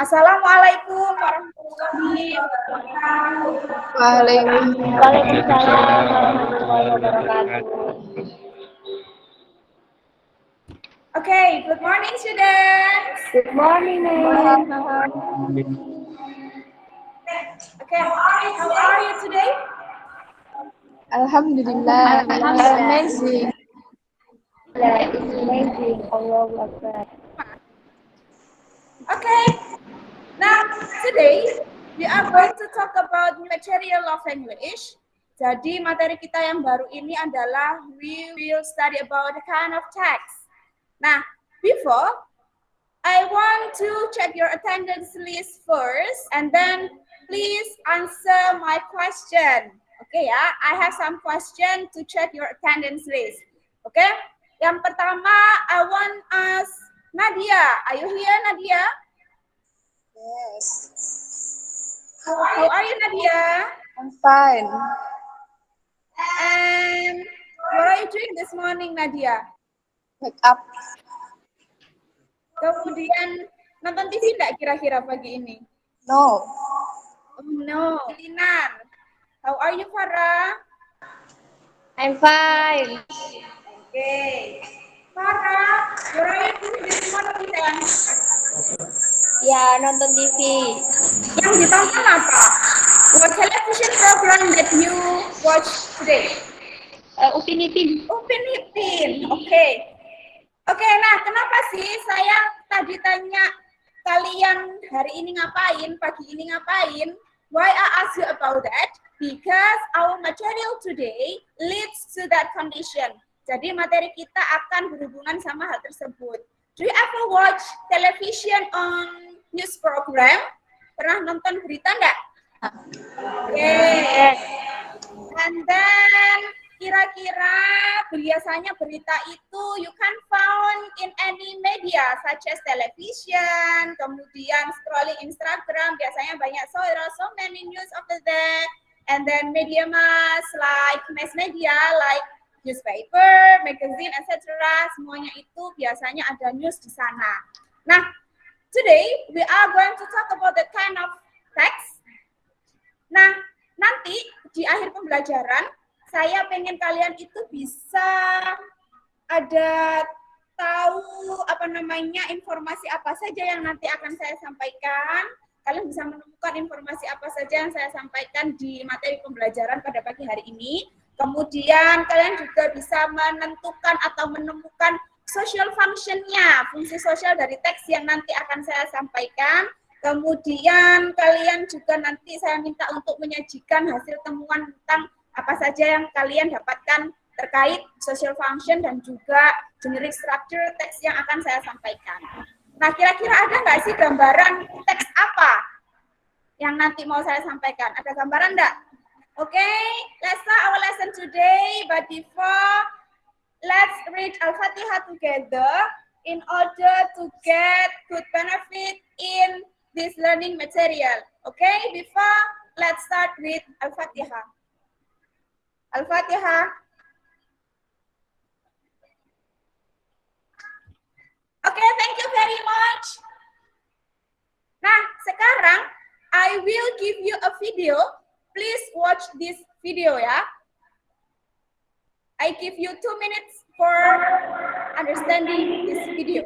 Assalamualaikum warahmatullahi wabarakatuh. Waalaikumsalam warahmatullahi wabarakatuh. Okay, good morning, students. Good morning, ma'am. Okay, how are you today? Alhamdulillah, amazing. It's amazing. Allahu Akbar. Okay, now today we are going to talk about material of English. Jadi materi kita yang baru ini adalah we will study about the kind of text. Nah, before I want to check your attendance list first and then please answer my question. Okay ya, I have some question to check your attendance list. Okay? Yang pertama, I want ask Nadia. Are you here, Nadia? Yes. How are you, Nadia? I'm fine. And what are you doing this morning, Nadia? Wake up. Kemudian nonton TV enggak kira-kira pagi ini? No. Oh no. Linar. How are you, Farah? I'm fine. Okay. Farah, what are you doing this morning then? Ya, nonton TV. Yang ditonton apa? What television program that you watch today? Upin Ipin. Upin Ipin. Oke. Oke, nah kenapa sih saya tadi tanya kalian hari ini ngapain, pagi ini ngapain? Why I ask you about that? Because our material today leads to that condition. Jadi materi kita akan berhubungan sama hal tersebut. Do you ever watch television on news program? Pernah nonton berita enggak? Okay. And then kira-kira biasanya berita itu you can found in any media such as television, kemudian scrolling Instagram, biasanya banyak so many news over there, and then media mass media like newspaper, magazine, etc. Semuanya itu biasanya ada news di sana. Nah, today we are going to talk about the kind of text. Nah, nanti di akhir pembelajaran saya pengen kalian itu bisa ada tahu informasi apa saja yang nanti akan saya sampaikan. Kalian bisa menemukan informasi apa saja yang saya sampaikan di materi pembelajaran pada pagi hari ini. Kemudian kalian juga bisa menentukan atau menemukan social function-nya, fungsi sosial dari teks yang nanti akan saya sampaikan. Kemudian kalian juga nanti saya minta untuk menyajikan hasil temuan tentang apa saja yang kalian dapatkan terkait social function dan juga generic structure teks yang akan saya sampaikan. Nah, kira-kira ada nggak sih gambaran teks apa yang nanti mau saya sampaikan? Ada gambaran nggak? Okay, let's start our lesson today. But before, let's read Al-Fatihah together in order to get good benefit in this learning material. Okay, before, let's start with Al-Fatihah. Al-Fatihah. Okay, thank you very much. Nah, sekarang I will give you a video. Please watch this video ya. I give you 2 minutes for understanding this video.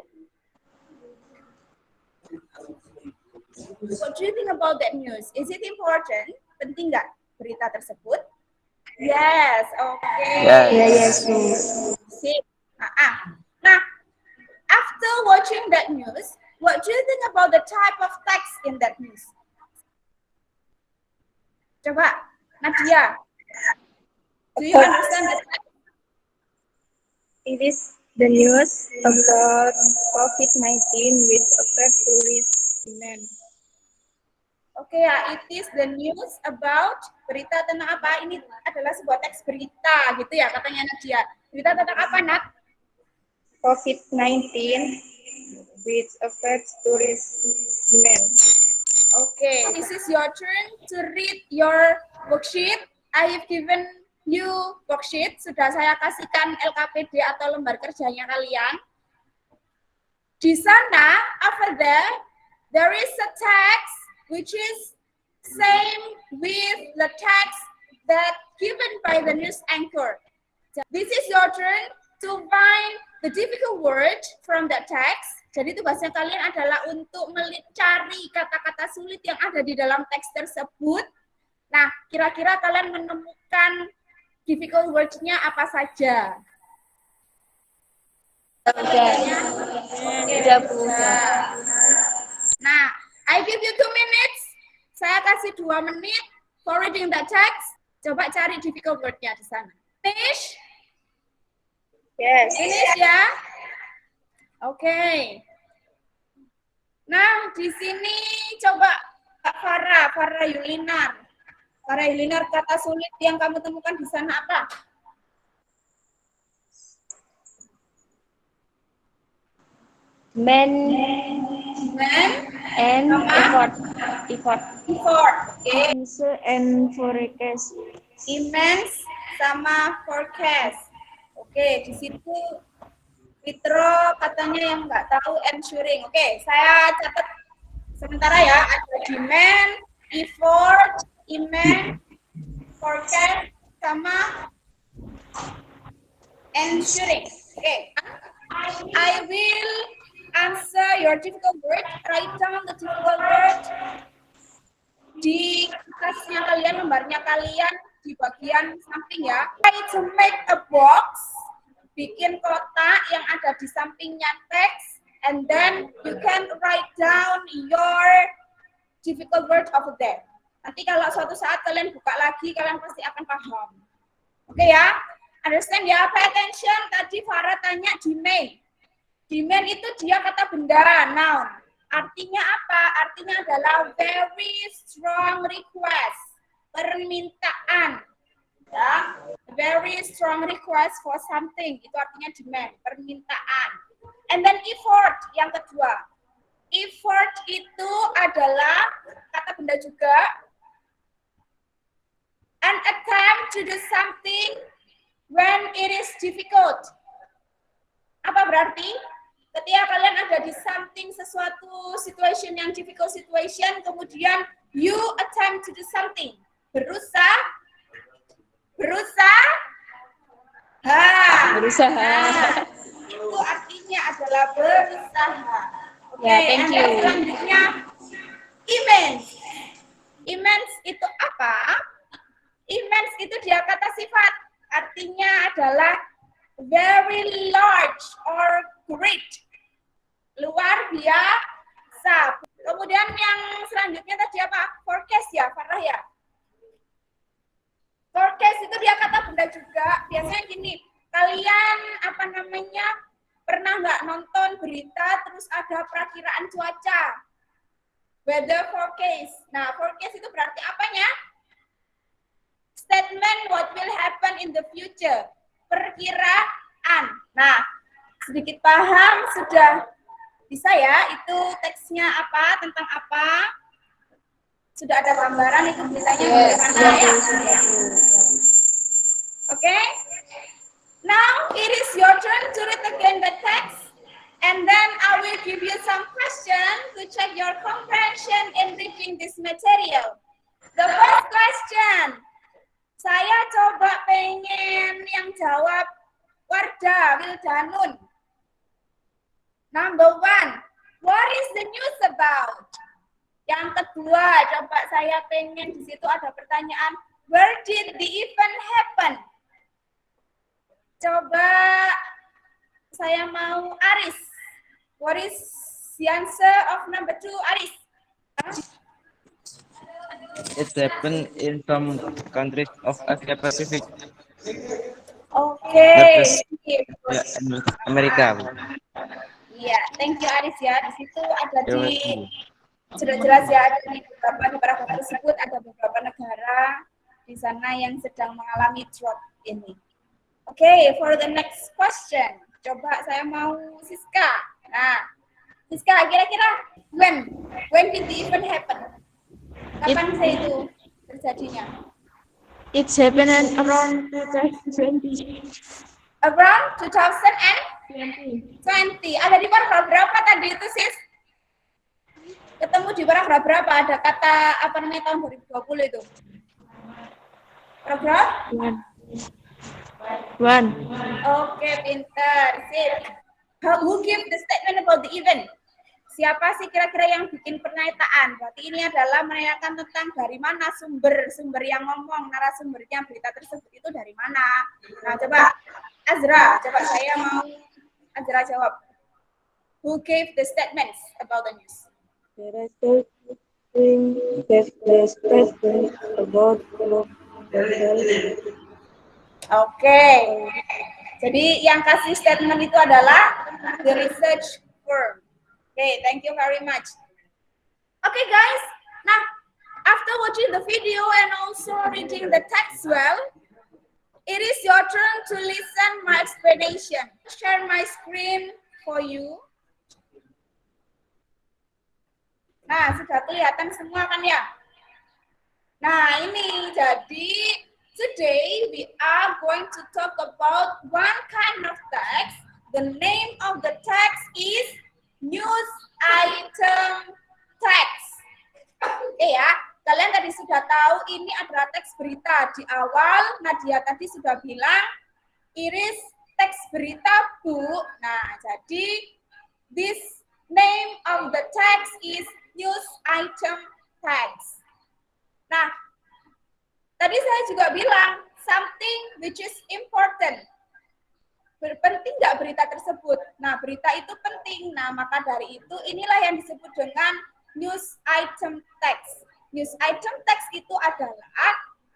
What do you think about that news? Is it important? Penting nggak berita tersebut? Yes, okay. Yes. Sip. Nah, after watching that news, what do you think about the type of text in that news? Coba, Nadia. Do you understand the text? It is the news about COVID-19 with affect tourist demand. Oke ya, it is the news about berita tentang apa? Ini adalah sebuah teks berita gitu ya katanya Nadia. Berita tentang apa, Nat? COVID-19 which affects tourist demand. Okay, this is your turn to read your worksheet. I have given you worksheet. Sudah saya kasihkan LKPD atau lembar kerjanya kalian. Di sana, over there, there is a text which is same with the text that given by the news anchor. This is your turn to find the difficult word from the text. Jadi tugasnya kalian adalah untuk mencari kata-kata sulit yang ada di dalam teks tersebut. Nah, kira-kira kalian menemukan difficult words-nya apa saja? Tidak mudah. Nah, I give you 2 minutes. Saya kasih 2 menit for reading the text. Coba cari difficult word-nya di sana. Finish? Yes. Finish ya? Oke. Nah, di sini coba Kak Farah Yulinar. Farah Yulinar, kata sulit yang kamu temukan di sana apa? Man and effort. Oke. And forecast. Immense sama forecast. Oke, di situ Fitro katanya yang nggak tahu ensuring. Oke, saya catat sementara ya. Ada demand, effort, immense, forecast sama ensuring. Oke, I will answer your difficult word. Write down the difficult word di kertasnya kalian, lembarnya kalian di bagian samping ya. Try to make a box. Bikin kotak yang ada di sampingnya teks, and then you can write down your difficult word over there. Nanti kalau suatu saat kalian buka lagi, kalian pasti akan paham. Oke ya? Understand ya? Pay attention. Tadi Farah tanya demand. Demand itu dia kata benda, noun. Artinya apa? Artinya adalah very strong request, permintaan. Ya, very strong request for something, itu artinya demand, permintaan. And then effort, yang kedua. Effort itu adalah kata benda juga. An attempt to do something when it is difficult. Apa berarti? Ketika kalian ada di something, sesuatu situation yang difficult situation, kemudian you attempt to do something. Berusaha. Itu artinya adalah berusaha. Oke, thank you. Selanjutnya, immense. Immense itu apa? Immense itu dia kata sifat. Artinya adalah very large or great. Luar biasa. Kemudian yang selanjutnya tadi apa? Forecast ya, Farah ya? Forecast itu dia kata benda juga. Biasanya gini, kalian pernah nggak nonton berita terus ada perakiraan cuaca, weather forecast. Nah, forecast itu berarti apanya? Statement what will happen in the future, perkiraan. Nah, sedikit paham sudah bisa ya? Itu teksnya apa, tentang apa? Sudah ada gambaran itu beritanya bagaimana ya? Okay. Now it is your turn to read again the text, and then I will give you some questions to check your comprehension in reading this material. The first question, saya coba pengen yang jawab Wardah Wildanun. Number 1, what is the news about? Yang kedua, coba saya pengen di situ ada pertanyaan, where did the event happen? Coba saya mau Aris. What is the answer of number 2, Aris? It happened in some countries of Asia Pacific. Okay. Amerika. Iya, thank you Aris ya. Di situ ada sudah jelas ya, ada di beberapa negara tersebut ada beberapa negara di sana yang sedang mengalami drought ini. Okay, for the next question, coba saya mau Siska. Nah, Siska, kira-kira when did the event happen? Kapan itu terjadinya? It's happened around 2020. Around 2020. Ada di paragraf berapa tadi itu, Sis? Ketemu di paragraf berapa? Ada kata apa namanya tahun 2020 itu? Paragraf? One. Oke, pinter. Sip. Who give the statement about the event? Siapa sih kira-kira yang bikin pernyataan? Berarti ini adalah menanyakan tentang dari mana sumber yang ngomong, narasumbernya berita tersebut itu dari mana. Nah, coba Azra, coba saya mau Azra jawab. Who gave the statements about the news? The research team gave the statement about global health. Oke. Jadi yang kasih statement itu adalah the research firm. Okay, thank you very much. Okay, guys. Now, after watching the video and also reading the text well, it is your turn to listen my explanation. Share my screen for you. Nah, sudah kelihatan semua kan ya? Nah, ini jadi today we are going to talk about one kind of text. The name of the text is news item text. Oke ya, kalian tadi sudah tahu ini adalah teks berita. Di awal Nadia tadi sudah bilang Iris teks berita Bu. Nah, jadi this name of the text is news item text. Nah, tadi saya juga bilang something which is important. Penting nggak berita tersebut? Nah, berita itu penting. Nah, maka dari itu inilah yang disebut dengan news item text. News item text itu adalah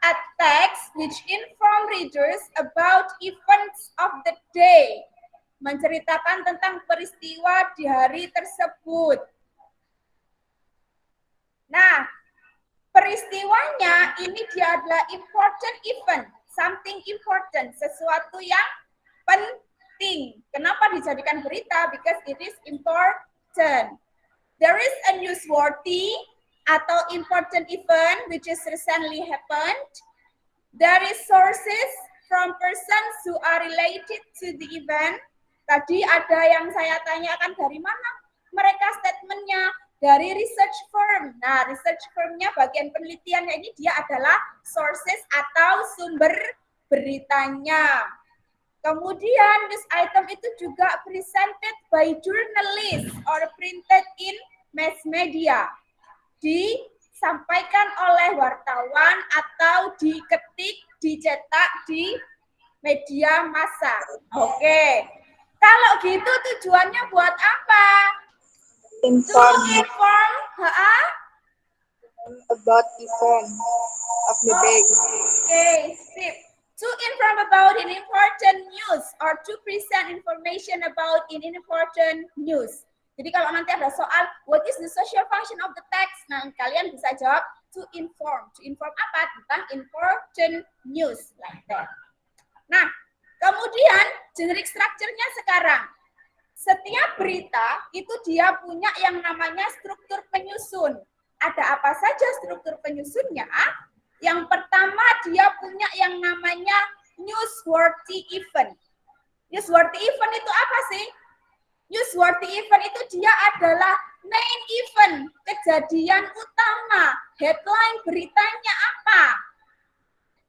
a text which inform readers about events of the day. Menceritakan tentang peristiwa di hari tersebut. Nah, peristiwanya ini dia adalah important event, something important, sesuatu yang penting. Kenapa dijadikan berita? Because it is important. There is a newsworthy atau important event which is recently happened. There is sources from persons who are related to the event. Tadi ada yang saya tanyakan dari mana mereka statementnya. Dari research firm. Nah, research firmnya bagian penelitiannya ini dia adalah sources atau sumber beritanya. Kemudian news item itu juga presented by journalists or printed in mass media. Disampaikan oleh wartawan atau diketik, dicetak di media massa. Oke. Kalau gitu tujuannya buat apa? Inform To inform about event of the day. Okay, sip. To inform about an important news or to present information about an important news. Jadi kalau nanti ada soal, what is the social function of the text? Nah, kalian bisa jawab to inform. To inform apa? Tentang important news, like that. Nah, kemudian generic structure-nya sekarang. Setiap berita itu dia punya yang namanya struktur penyusun. Ada apa saja struktur penyusunnya? Yang pertama dia punya yang namanya newsworthy event. Newsworthy event itu apa sih? Newsworthy event itu dia adalah main event, kejadian utama, headline beritanya apa.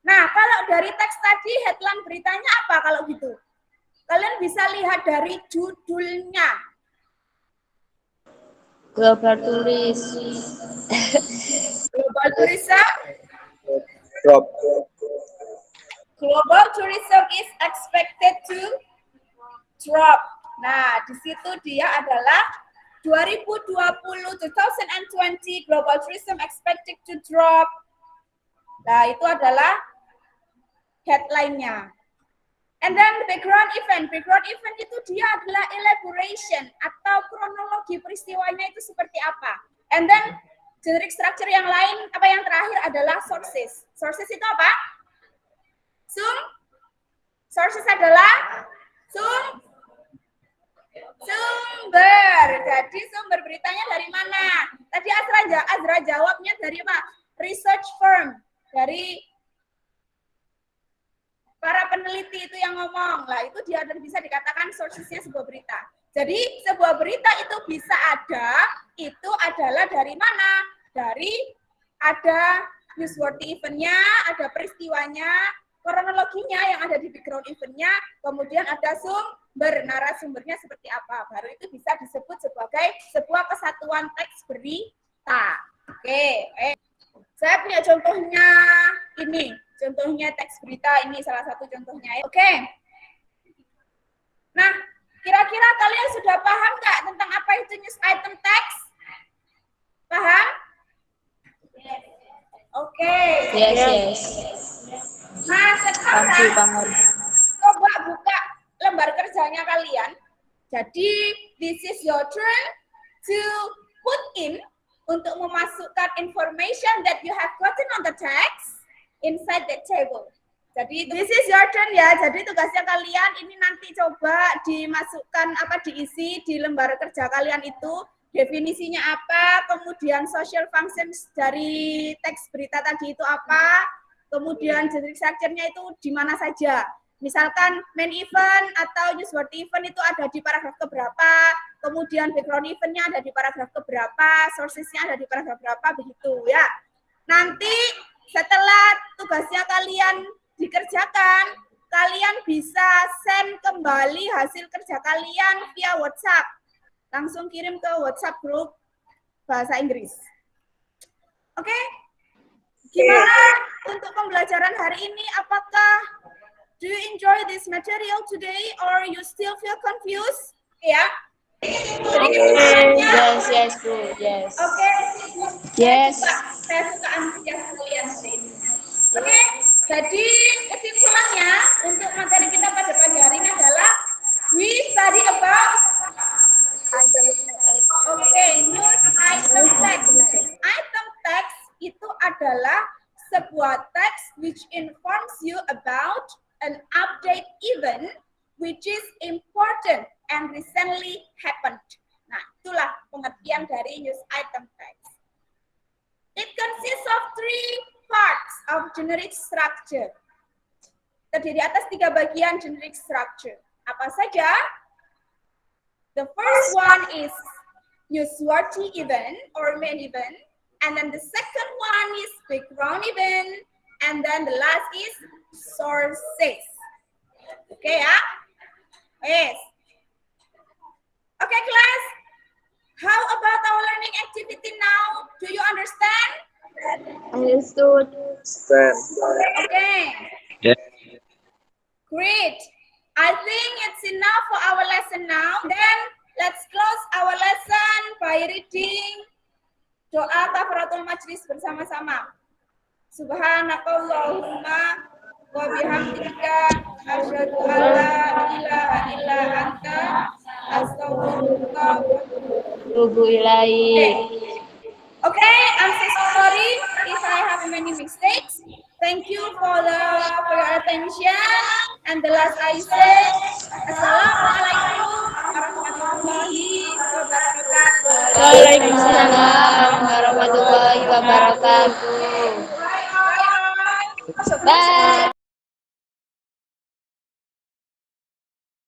Nah, kalau dari teks tadi headline beritanya apa kalau gitu? Kalian bisa lihat dari judulnya. Global tourist. Global tourism. Drop. Global tourism is expected to drop. Nah, di situ dia adalah 2020 global tourism expected to drop. Nah, itu adalah headline-nya. And then the background event. Background event itu dia adalah elaboration atau kronologi peristiwanya itu seperti apa. And then generic structure yang lain, apa yang terakhir adalah sources. Sources itu apa? Sources adalah sumber. Jadi sumber beritanya dari mana? Tadi Azra jawabnya dari apa? Research firm. Dari para peneliti itu yang ngomong. Lah itu dia bisa dikatakan sourcesnya sebuah berita. Jadi sebuah berita itu bisa ada itu adalah dari mana? Dari ada newsworthy event-nya, ada peristiwanya, kronologinya yang ada di background event-nya, kemudian ada sumber, narasumbernya seperti apa. Baru itu bisa disebut sebagai sebuah kesatuan teks berita. Oke. Saya punya contohnya ini, contohnya teks berita ini salah satu contohnya. Oke. Nah, kira-kira kalian sudah paham nggak tentang apa itu news item text? Paham? Oke. Yes. Nah, sekarang Paham. coba buka lembar kerjanya kalian. Jadi, this is your turn to put in untuk memasukkan information that you have gotten on the text inside the table. Jadi, this is your turn ya. Jadi, tugasnya kalian ini nanti coba dimasukkan diisi di lembar kerja kalian itu. Definisinya apa, kemudian social functions dari teks berita tadi itu apa, kemudian generic structure-nya itu di mana saja. Misalkan main event atau newsworthy event itu ada di paragraf keberapa, kemudian background event-nya ada di paragraf keberapa, sources-nya ada di paragraf berapa, begitu ya. Nanti setelah tugasnya kalian dikerjakan, kalian bisa send kembali hasil kerja kalian via WhatsApp. Langsung kirim ke WhatsApp grup bahasa Inggris. Oke? Gimana untuk pembelajaran hari ini? Apakah do you enjoy this material today or you still feel confused? Ya? Yes, Bu. Yes. Oke. Yes. Saya suka antusias kalian hari ini. Oke, jadi kesimpulannya untuk materi kita pada pagi hari ini adalah we study about news item text. Item text itu adalah sebuah teks which informs you about an update event which is important and recently happened. Nah, itulah pengertian dari news item text. It consists of 3 parts of generic structure. Terdiri atas 3 bagian generic structure. Apa saja? The first one is newsworthy event or main event, and then the second one is background event, and then the last is sources. Okay, ya? Yes. Okay, class. How about our learning activity now? Do you understand? Understood. Okay. Yes. Great. I think it's enough for our lesson now. Then let's close our lesson by reading doa kafaratul majlis bersama-sama. Subhanakallahumma wa bihamdika asyhadu an la ilaha illa anta astaghfiruka wa Tubuh ilahi. Okay, I'm so sorry if I have many mistakes. Thank you for your attention. And the last I say, Assalamualaikum warahmatullahi wabarakatuh. Waalaikumsalam warahmatullahi wabarakatuh. Bye. Bye.